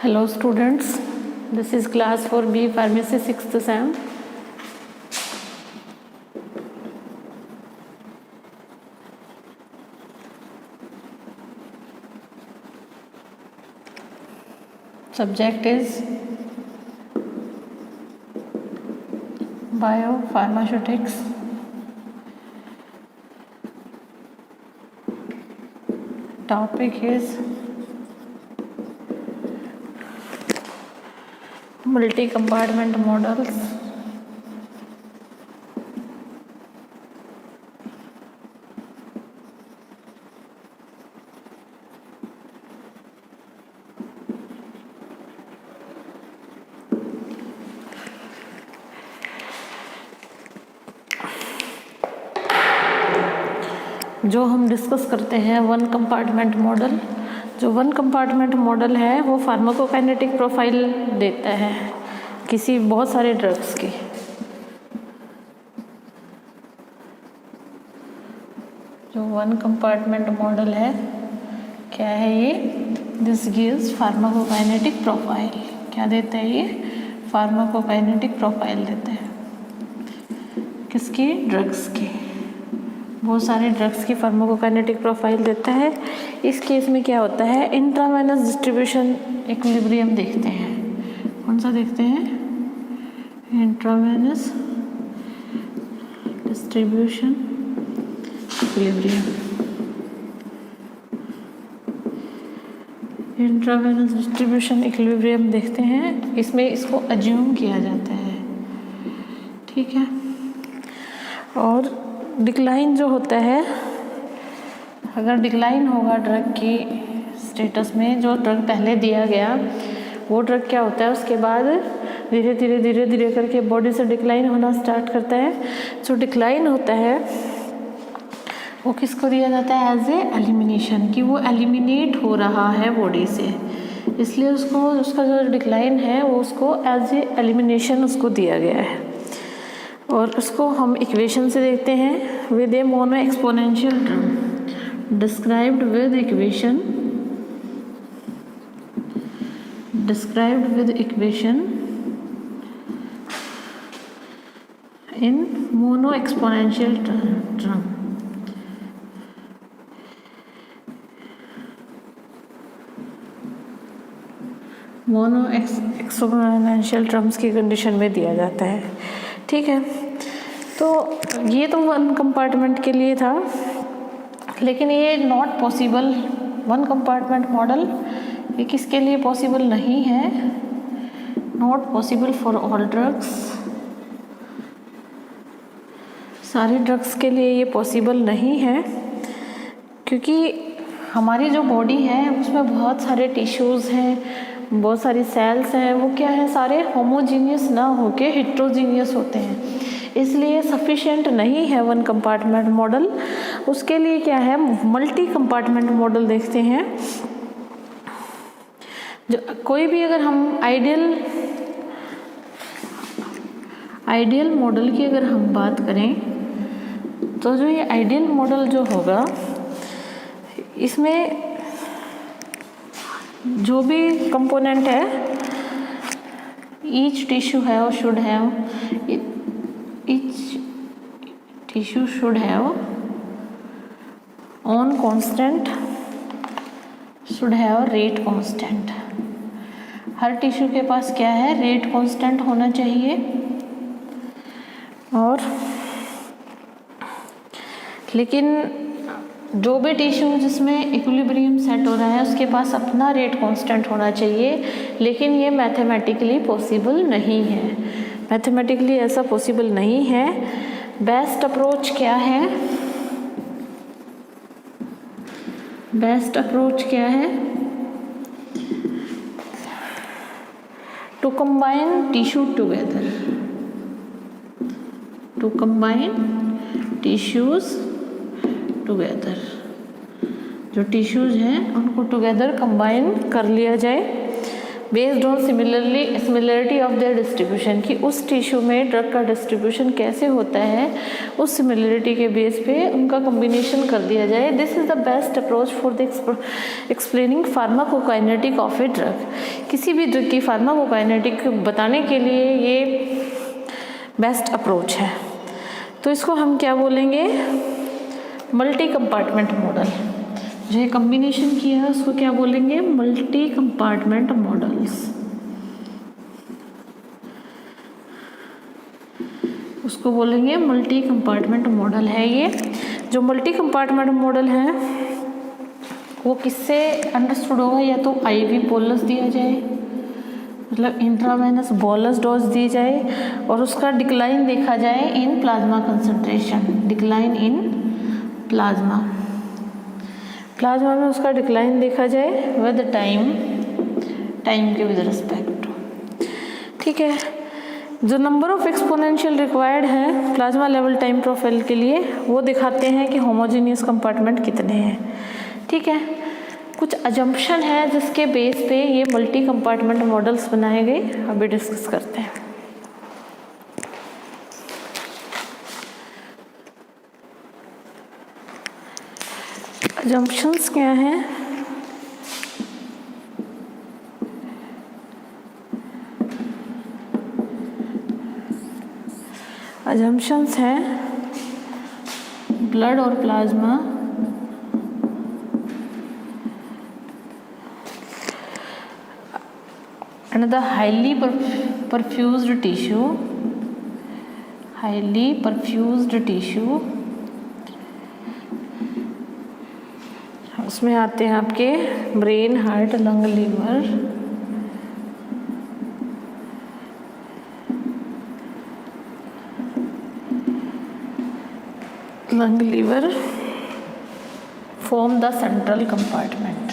Hello students, this is class 4B Pharmacy 6th Sem. Subject is Biopharmaceutics. Topic is multi-compartment models. जो हम discuss करते हैं one compartment model. जो one compartment model है वो pharmacokinetic profile देता है किसी बहुत सारे ड्रग्स की। जो वन कंपार्टमेंट मॉडल है क्या है ये? This gives pharmacokinetic profile. क्या देता है ये? फार्माकोकाइनेटिक प्रोफाइल देता है। किसकी? ड्रग्स की। बहुत सारे ड्रग्स की फार्माकोकाइनेटिक प्रोफाइल देता है। इस केस में क्या होता है? इंट्रावेनस डिस्ट्रीब्यूशन इक्विलिब्रियम देखते हैं। कौन सा देखते हैं? Intravenous distribution equilibrium. Intravenous distribution equilibrium देखते हैं। इसमें इसको अज्यूम किया जाता है, ठीक है। और डिक्लाइन जो होता है, अगर डिक्लाइन होगा ड्रग की स्टेटस में, जो ड्रग पहले दिया गया वो ड्रग क्या होता है उसके बाद धीरे धीरे करके बॉडी से डिक्लाइन होना स्टार्ट करता है। जो डिक्लाइन होता है वो किसको दिया जाता है? एज ए एलिमिनेशन, कि वो एलिमिनेट हो रहा है बॉडी से, इसलिए उसको उसका जो डिक्लाइन है वो उसको एज ए एलिमिनेशन उसको दिया गया है। और उसको हम इक्वेशन से देखते हैं with A mono exponential drum described with equation in mono exponential drum. Mono exponential drums की कंडीशन में दिया जाता है, ठीक है। तो ये तो वन कंपार्टमेंट के लिए था, लेकिन ये not possible. One compartment model ये किसके लिए पॉसिबल नहीं है? Not possible for all drugs. सारे ड्रग्स के लिए ये पॉसिबल नहीं है, क्योंकि हमारी जो बॉडी है उसमें बहुत सारे टिश्यूज़ हैं, बहुत सारी सेल्स हैं। वो क्या है? सारे होमोजीनियस ना होके हेट्रोजीनियस होते हैं, इसलिए सफिशिएंट नहीं है वन कंपार्टमेंट मॉडल। उसके लिए क्या है? मल्टी कंपार्टमेंट मॉडल देखते हैं। जो कोई भी अगर हम आइडियल मॉडल की अगर हम बात करें, तो जो ये आइडियल मॉडल जो होगा इसमें जो भी कंपोनेंट है, ईच टिश्यू है वो should have on constant, should have rate constant. Her tissue के पास क्या है? रेट कांस्टेंट होना चाहिए। और लेकिन जो भी टिश्यू जिसमें इक्विलिब्रियम सेट हो रहा है उसके पास अपना रेट कांस्टेंट होना चाहिए, लेकिन ये मैथमेटिकली पॉसिबल नहीं है। मैथमेटिकली ऐसा पॉसिबल नहीं है। बेस्ट अप्रोच क्या है? बेस्ट अप्रोच क्या है? To combine tissue together, to combine tissues together. जो टिश्यूज हैं उनको टुगेदर कंबाइन कर लिया जाए based on similarity of their distribution, कि उस टिश्यू में ड्रग का डिस्ट्रीब्यूशन कैसे होता है उस सिमिलरिटी के बेस पे उनका कॉम्बिनेशन कर दिया जाए। This is the best approach for the explaining pharmacokinetic of a drug. किसी भी ड्रग की फार्माकोकाइनेटिक बताने के लिए ये बेस्ट अप्रोच है। तो इसको हम क्या बोलेंगे, मल्टी कंपार्टमेंट मॉडल। जो ये कॉम्बिनेशन किया है उसको क्या बोलेंगे, मल्टी कंपार्टमेंट मॉडल्स। उसको बोलेंगे मल्टी कंपार्टमेंट मॉडल है ये। जो मल्टी कंपार्टमेंट मॉडल है वो किससे अंडरस्टूड होगा, या तो आईवी बोलस दिया जाए, मतलब इंट्रावेनस बोलस डोज दी जाए, और उसका डिक्लाइन देखा जाए in plasma concentration, decline in plasma में उसका डिक्लाइन देखा जाए विद टाइम के विद रिस्पेक्ट। ठीक है। जो नंबर ऑफ एक्सपोनेंशियल रिक्वायर्ड है प्लाज्मा लेवल टाइम प्रोफाइल के लिए वो दिखाते हैं कि होमोजेनियस कंपार्टमेंट कितने हैं। ठीक है। कुछ अजम्पशन है जिसके बेस पे ये मल्टी कंपार्टमेंट मॉडल्स बनाए गए, अभी डिस्कस करते हैं। अजम्पशंस क्या हैं, अजम्पशंस हैं ब्लड और plasma and the highly perfused tissue, उसमें आते हैं आपके brain, heart, lung, liver, form the central compartment,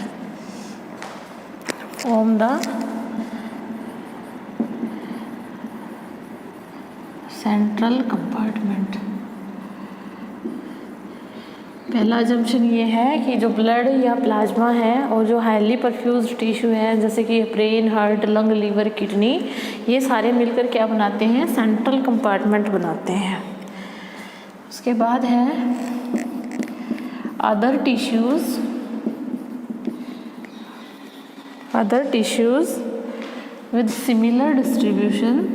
central compartment. पहला अजम्पशन ये है कि जो ब्लड या प्लाज्मा है और जो हाईली परफ्यूज्ड टिश्यू है जैसे कि brain, heart, lung, liver, kidney, ये सारे मिलकर क्या बनाते हैं, सेंट्रल कंपार्टमेंट बनाते हैं। उसके बाद है other tissues with similar distribution,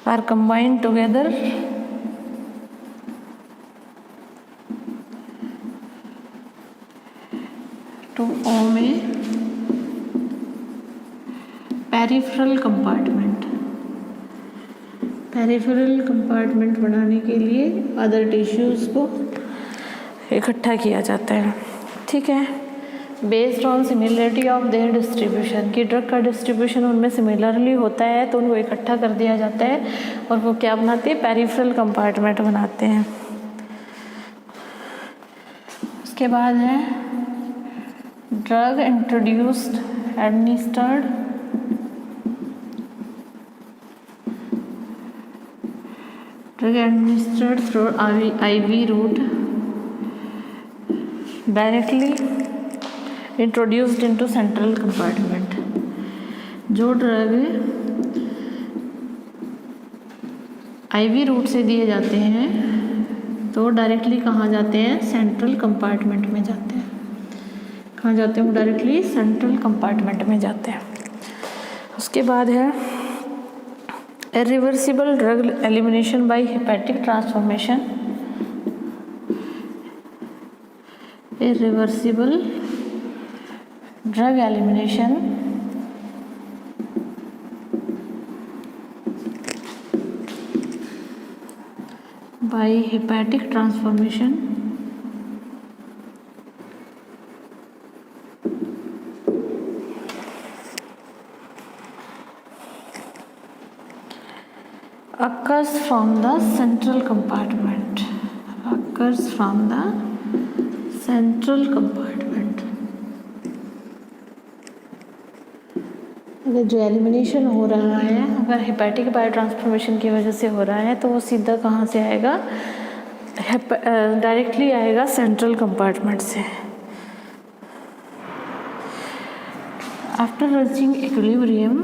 are combined together to form a peripheral compartment। बनाने के लिए अदर टिश्यूज को इकट्ठा किया जाता है। ठीक है। Based on similarity of their distribution, कि ड्रग का डिस्ट्रीब्यूशन उनमें सिमिलरली होता है तो उनको इकट्ठा कर दिया जाता है और वो क्या बनाते हैं, पेरिफेरल कंपार्टमेंट बनाते हैं। उसके बाद है drug administered through IV route directly introduced into central compartment. जो ड्रग IV रूट से दिए जाते हैं तो डायरेक्टली कहाँ जाते हैं, सेंट्रल कंपार्टमेंट में जाते हैं। कहाँ जाते हैं वो, डायरेक्टली सेंट्रल कंपार्टमेंट में जाते हैं। उसके बाद है irreversible drug elimination by hepatic transformation, irreversible drug elimination by hepatic transformation occurs from the central compartment, अगर जो एलिमिनेशन हो रहा है अगर हेपेटिक बायोट्रांसफॉर्मेशन की वजह से हो रहा है तो वो सीधा कहाँ से आएगा, डायरेक्टली आएगा सेंट्रल कंपार्टमेंट से। After reaching equilibrium,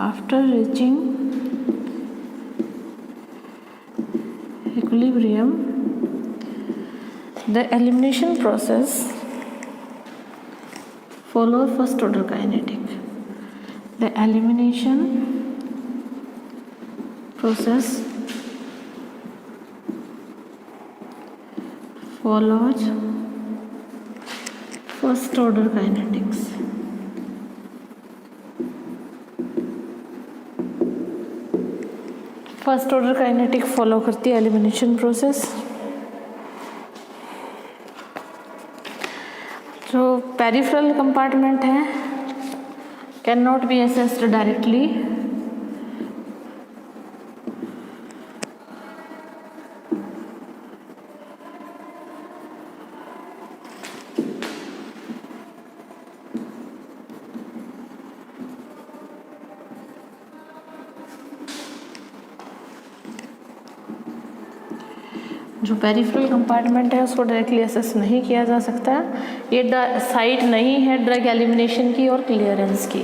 after reaching equilibrium, the elimination process follow first order kinetic. The elimination process follows first order kinetics. First order kinetic follow करती है एलिमिनेशन प्रोसेस। जो पेरिफेरल कंपार्टमेंट है can not be assessed directly, जो peripheral compartment है उसको directly assess नहीं किया जा सकता। ये साइट नहीं है ड्रग एलिमिनेशन की और क्लियरेंस की,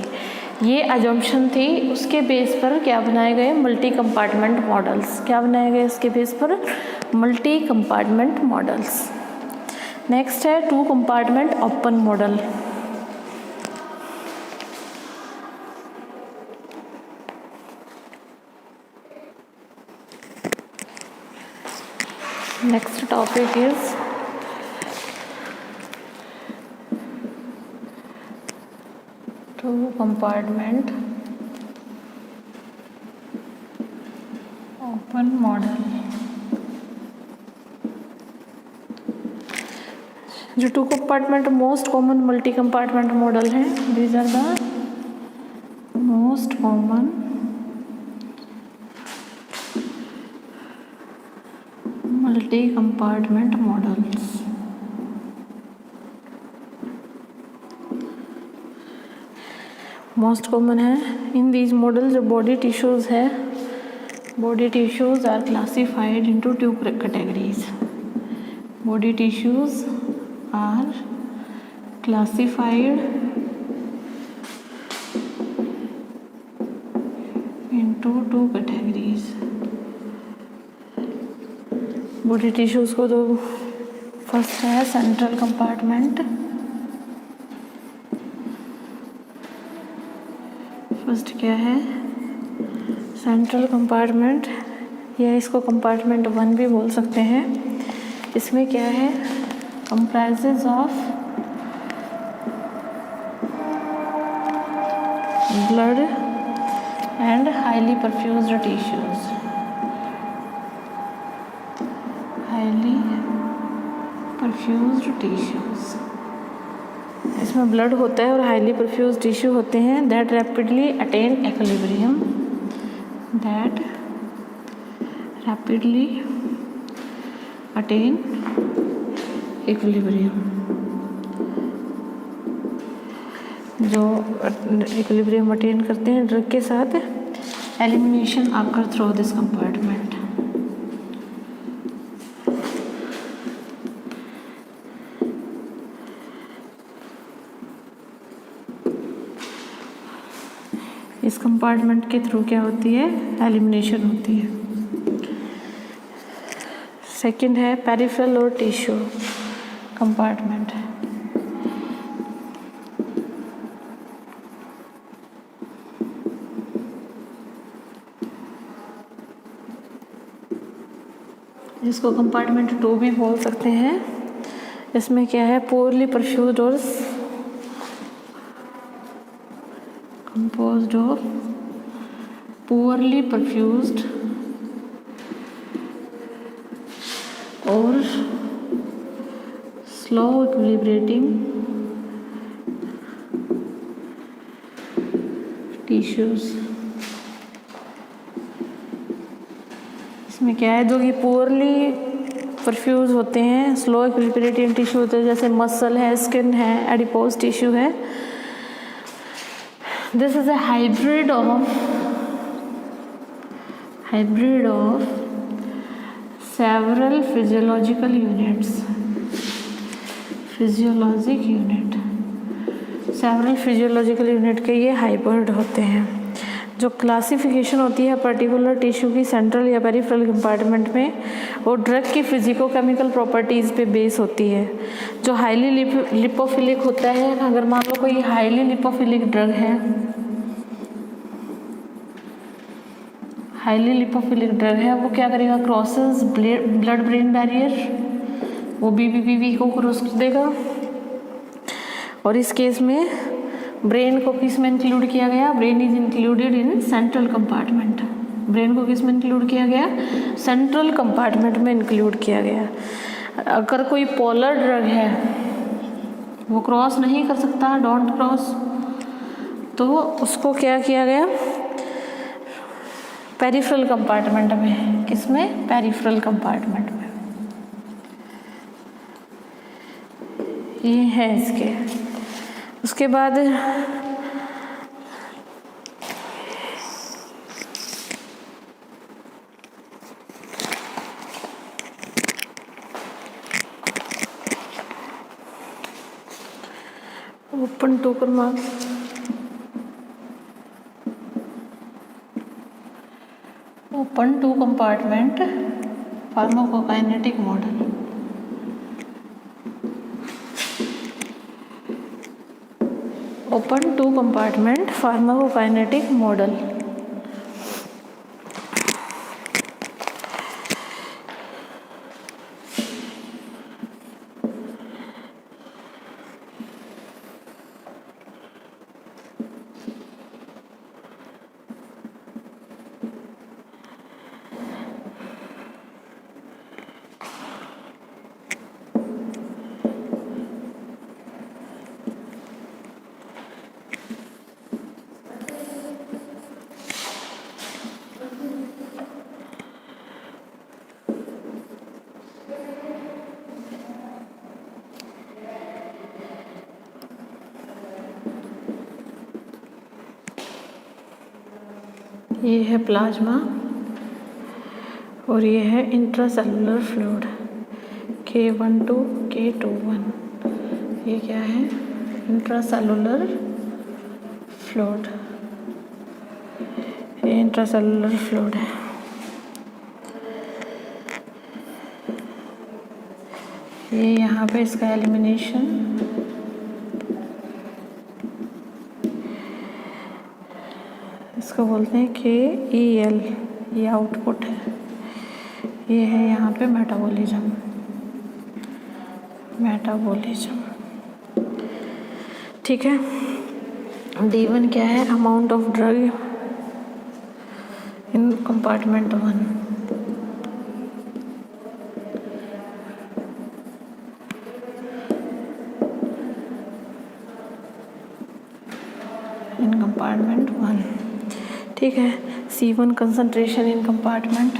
ये अजम्पशन थी। उसके बेस पर क्या बनाए गए, मल्टी कंपार्टमेंट मॉडल्स। क्या बनाए गए उसके बेस पर, मल्टी कंपार्टमेंट मॉडल्स। नेक्स्ट है two compartment open model. Next topic is two compartment open model। जो two compartment most common multi compartment model हैं, these are the most common multi compartment models. Most common है in these model. जो body tissues है, body tissues are classified into two categories. Body tissues are classified into two categories. Body tissues को दो, first है central compartment. First क्या है, central compartment, या इसको कंपार्टमेंट 1 भी बोल सकते हैं। इसमें क्या है, comprises of blood and highly perfused tissues. Highly perfused tissues, इसमें ब्लड होता है और हाईली परफ्यूज्ड टिश्यू होते हैं। That rapidly attain equilibrium, that rapidly attain equilibrium. जो इक्विलिब्रियम अटेन करते हैं ड्रग के साथ, एलिमिनेशन आकर थ्रू दिस कंपार्टमेंट। इस कंपार्टमेंट के थ्रू क्या होती है, एलिमिनेशन होती है। सेकंड है पेरिफेरल और टिश्यू कंपार्टमेंट। इसको कंपार्टमेंट 2 भी बोल सकते हैं। इसमें क्या है, पोरली परफ्यूज्ड और composed of poorly perfused or slow equilibrating tissues। इसमें क्या है, जो कि पोरली परफ्यूज होते हैं, स्लो इक्विलिब्रेटिंग टिश्यू होते हैं, जैसे मसल है, स्किन है, एडिपोज टिश्यू है। This is a hybrid of several physiological units. Several physiological unit के ये हाइब्रिड होते हैं। जो क्लासिफिकेशन होती है पर्टिकुलर टिश्यू की सेंट्रल या पेरिफेरल कंपार्टमेंट में, वो ड्रग की फिजिको-केमिकल प्रॉपर्टीज़ पे बेस होती है। जो हाईली लिपोफिलिक होता है, अगर मान लो कोई हाईली लिपोफिलिक ड्रग है, वो क्या करेगा, क्रॉसेस ब्लड ब्रेन बैरियर, वो BBB को क्रॉस कर देगा। और इस केस में ब्रेन को किस में इंक्लूड किया गया, brain is included in central compartment. Brain को किस में इंक्लूड किया गया, सेंट्रल कंपार्टमेंट में इंक्लूड किया गया। अगर कोई पोलर ड्रग है, वो क्रॉस नहीं कर सकता, डोंट क्रॉस, तो उसको क्या किया गया, पेरिफेरल कंपार्टमेंट में। किसमें, पेरिफेरल कंपार्टमेंट में। ये है इसके। उसके बाद ओपन टोकर मार्क, open two compartment pharmacokinetic model. Open two compartment pharmacokinetic model. ये है प्लाज्मा और ये है इंट्रासेलुलर फ्लूइड K12 K21। ये क्या है, इंट्रासेलुलर फ्लूइड, ये इंट्रासेलुलर फ्लूइड है। ये यहाँ पे इसका एलिमिनेशन, इसको बोलते हैं KEL, ये आउटपुट है। ये है यहाँ पे मेटाबॉलिज्म, ठीक है। D1 क्या है, amount of drug in compartment 1। In compartment 1, ठीक है। C1 कंसंट्रेशन इन कंपार्टमेंट,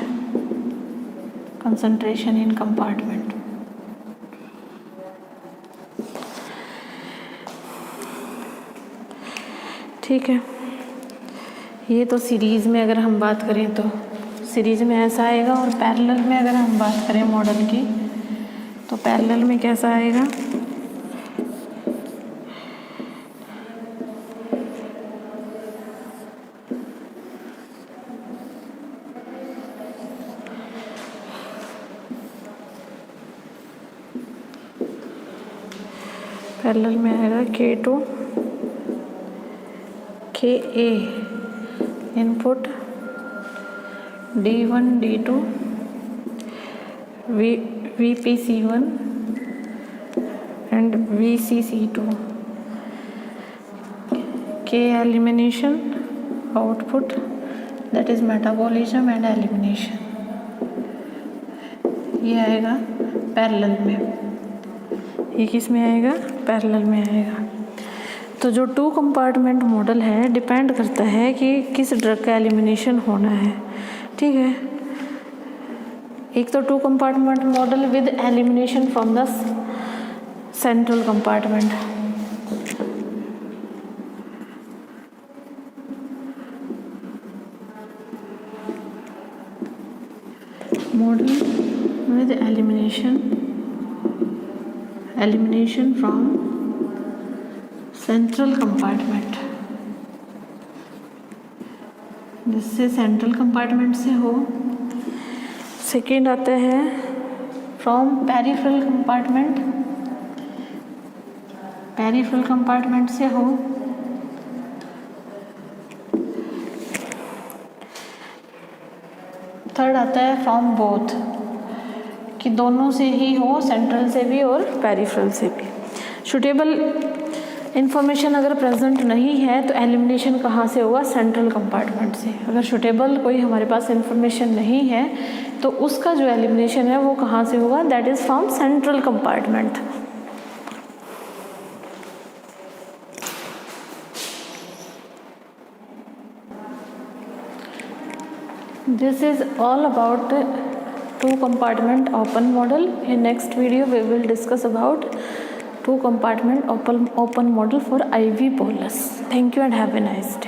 ठीक है। ये तो सीरीज़ में अगर हम बात करें तो सीरीज़ में ऐसा आएगा, और पैरेलल में अगर हम बात करें मॉडल की, तो पैरेलल में कैसा आएगा, पैरेलल में आएगा K2 KA input, D1 D2 VPC1 and VCC2, K elimination output, that is metabolism and elimination. ये आएगा पैरेलल में। ये किस में आएगा, पैरेलल में आएगा। तो जो टू कंपार्टमेंट मॉडल है, डिपेंड करता है कि किस ड्रग का एलिमिनेशन होना है, ठीक है। एक तो two compartment model with elimination from the central compartment, elimination from central compartment, जिससे सेंट्रल कंपार्टमेंट से हो। सेकेंड आता है from peripheral compartment, peripheral compartment से हो। थर्ड आता है फ्रॉम बोथ, कि दोनों से ही हो, सेंट्रल से भी और पेरिफेरल से भी। सुटेबल इन्फॉर्मेशन अगर प्रेजेंट नहीं है तो एलिमिनेशन कहाँ से होगा, सेंट्रल कंपार्टमेंट से। अगर सुटेबल कोई हमारे पास इन्फॉर्मेशन नहीं है तो उसका जो एलिमिनेशन है वो कहाँ से होगा, that is from central compartment. This is all about two compartment open model. In next video we will discuss about two compartment open model for IV bolus. Thank you and have a nice day.